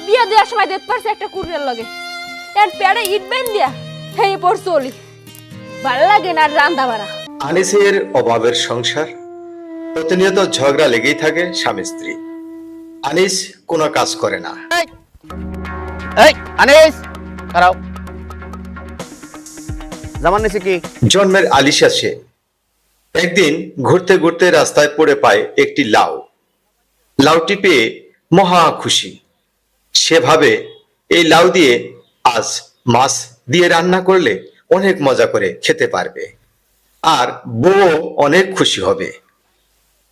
বিয়া দেওয়ার সময় দেখতে পারছে একটা কুড়ির লগে এর পেড়ে ইট বেন দিয়া হেই পর চলি ভালো লাগে না রান্দা বাড়া। আনিসের অভাবের সংসার, প্রতিনিয়ত ঝগড়া লেগেই থাকে স্বামী স্ত্রী। আনিস কোনো কাজ করে না। এই আনিস দাঁড়াও, জামান নিছে কি? জন্মের আলিশা সে। একদিন ঘুরতে ঘুরতে রাস্তায় পড়ে পায় একটি লাউ। লাউটি পেয়ে মহা খুশি। সে ভাবে এই লাউ দিয়ে আজ মাছ দিয়ে রান্না করলে অনেক মজা করে খেতে পারবে, আর বউ অনেক খুশি হবে।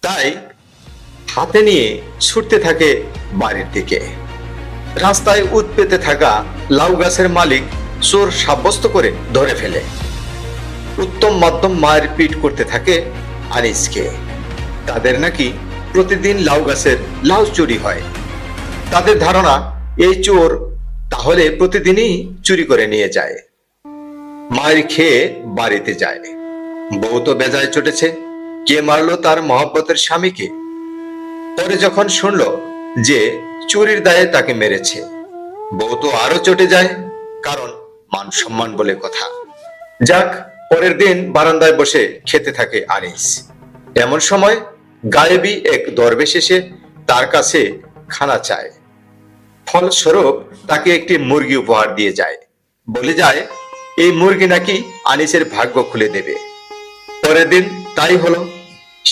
তাই হাতে নিয়ে ছুটতে থাকে বাড়ির দিকে। রাস্তায় উৎ পেতে থাকা লাউ গাছের মালিক চোর সাব্যস্ত করে ধরে ফেলে। উত্তম মধ্যম মায়ের পিট করতে থাকে আনিসকে। তাদের নাকি প্রতিদিন লাউ গাছের লাউ চুরি হয়। তাদের ধারণা এই চোর তাহলে প্রতিদিনই চুরি করে নিয়ে যায়। মায়ের খেয়ে বাড়িতে যায়। বউ তো বেজায় চটেছে, কে মারলো তার মহব্বতের স্বামীকে। পরে যখন শুনলো যে চুরির দায়ে তাকে মেরেছে, বউ তো আরো চটে যায়, কারণ মান সম্মান বলে কথা। যাক, পরের দিন বারান্দায় বসে খেতে থাকে আনিস। এমন সময় গায়েবী এক দরবেশ এসে তার কাছে খানা চায়। ফলস্বরূপ তাকে একটি মুরগি উপহার দিয়ে যায়। বলে যায় এই মুরগি নাকি আনিসের ভাগ্য খুলে দেবে। পরের দিন তাই হলো।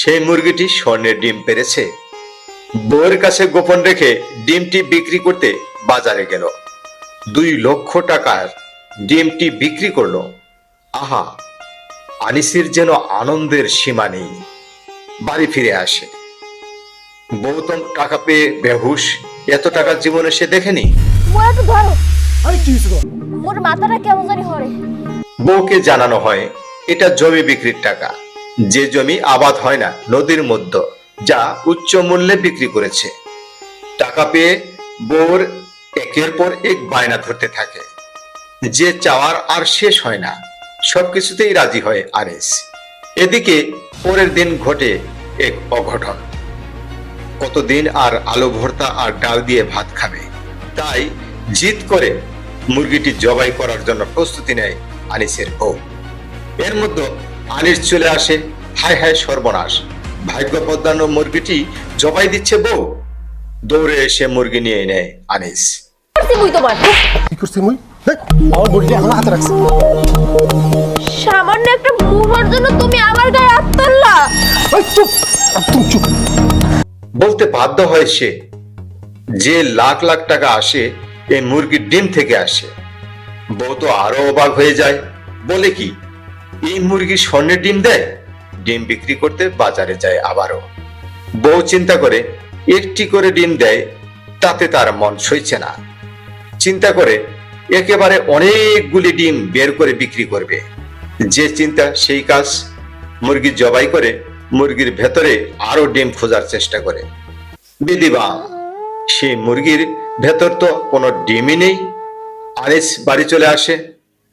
সেই মুরগিটি স্বর্ণের ডিম পেড়েছে। বউয়ের কাছে গোপন রেখে ডিমটি বিক্রি করতে বাজারে গেল। 2 লক্ষ টাকার ডিমটি বিক্রি করলো। আহা, আনিসের যেন আনন্দের সীমা নেই। বাড়ি ফিরে আসে। গৌতম টাকা পেয়ে বেহুশ। এত টাকা জীবনে সে দেখেনি। মোর একটু ধরো, মোর মাথাটা কেমন জানি হরে। বউকে জানানো হয় এটা জমি বিক্রির টাকা। যে জমি আবাদ হয় না নদীর মধ্যে, যা উচ্চ মূল্যে বিক্রি করেছে। টাকা পেয়ে বউর একের পর এক বায়না ধরতে থাকে। যে চাওয়ার আর শেষ হয় না, সবকিছুতেই রাজি হয় আনিস। এদিকে পরের দিন ঘটে এক অঘটন। কতদিন আর আলু ভর্তা আর ডাল দিয়ে ভাত খাবে, তাই জিদ করে মুরগিটি জবাই করার জন্য প্রস্তুতি নেয় আনিসের বউ। এর মধ্যে আনিস চলে আসে। হায় হায় সর্বনাশ, ভাগ্য পদ্মানো মুরগিটি জবাই দিচ্ছে বউ। দৌড়ে এসে মুরগি নিয়ে নেয় আনিস। মুই তোমার কি করছে মুই? আমার বডিটা এখন হাতে রাখছে। সামান্য একটা মুহূর্তের জন্য তুমি আমার গায়ে হাত তুললা। এই চুপ, একদম চুপ। বলতে বাধ্য হয় সে, যে লাখ লাখ টাকা আসে এই মুরগির ডিম থেকে আসে। বউ তো আরো অবাক হয়ে যায়। বলে কি, এই মুরগি স্বর্ণের ডিম দেয়? ডিম বিক্রি করতে বাজারে যায় আবারও। বউ চিন্তা করে একটি করে ডিম দেয়, তাতে তার মন সইছে না। চিন্তা করে একেবারে অনেকগুলি ডিম বের করে বিক্রি করবে। যে চিন্তা সেই কাজ। মুরগি জবাই করে মুরগির ভেতরে আরো ডিম খোঁজার চেষ্টা করে। বিধিবাম, সেই মুরগির ভেতর তো কোনো ডিমই নেই। আনিস বাড়ি চলে আসে।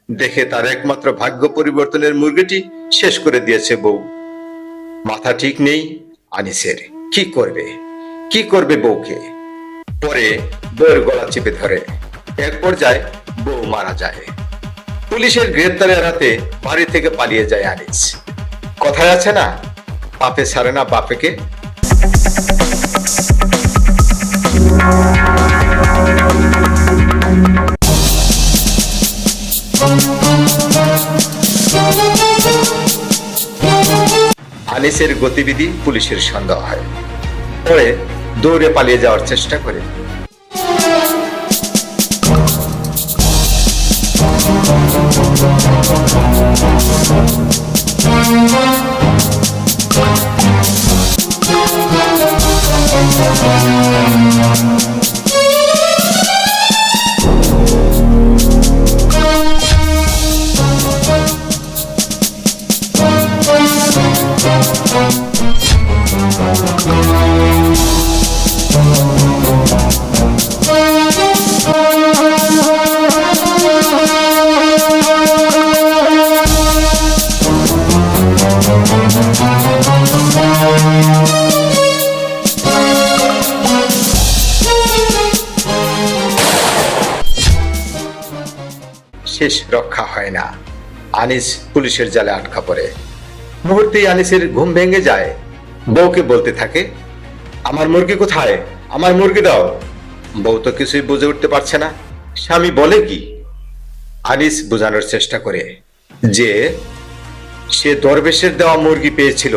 দেখে তার একমাত্র ভাগ্য পরিবর্তনের মুরগিটি শেষ করে দিয়েছে বউ। মাথা ঠিক নেই আনিসের। কি করবে বউকে? পরে বউয়ের গলা চেপে ধরে। এক পর্যায়ে বউ মারা যায়। পুলিশের গ্রেপ্তারে এড়াতে বাড়ি থেকে পালিয়ে যায় আনিস। কথায় আছে না, পাপে ছাড়ে না বাপেকে। আনিসের গতিবিধি পুলিশের সন্দেহ হয়। পরে দৌড়ে পালিয়ে যাওয়ার চেষ্টা করে। শেষ রক্ষা হয় না। আনিস পুলিশের জালে আটকা পড়ে। মুহূর্তেই আনিসের ঘুম ভেঙে যায়। বউকে বলতে থাকে, আমার মুরগি কোথায়, আমার মুরগি দাও। বউ তো কিছুই বুঝে উঠতে পারছে না স্বামী বলে কি। আনিস বোঝানোর চেষ্টা করে যে সে দরবেশের দেওয়া মুরগি পেয়েছিল,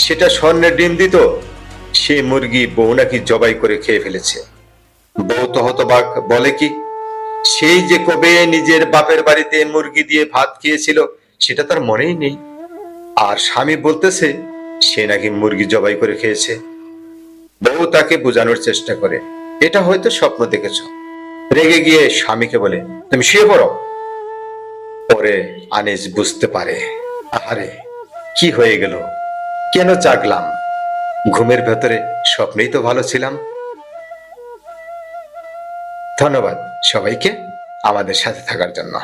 সেটা স্বর্ণের ডিম দিত। সে মুরগি বউ নাকি জবাই করে খেয়ে ফেলেছে। বউ তো হতবাক, বলে কি, সেই যে কবে নিজের বাপের বাড়িতে মুরগি দিয়ে ভাত খেয়েছিল সেটা তার মনেই নেই। আর স্বামী বলতেছে সে নাকি মুরগি জবাই করে খেয়েছে। বউ তাকে বোঝানোর চেষ্টা করে এটা হয়তো স্বপ্ন দেখেছ। রেগে গিয়ে স্বামীকে বলে, তুমি শুয়ে পড়ো। পরে আনিস বুঝতে পারে, আহারে কি হয়ে গেল, কেন জাগলাম, ঘুমের ভেতরে স্বপ্নেই তো ভালো ছিলাম। ধন্যবাদ সবাইকে আমাদের সাথে থাকার জন্য।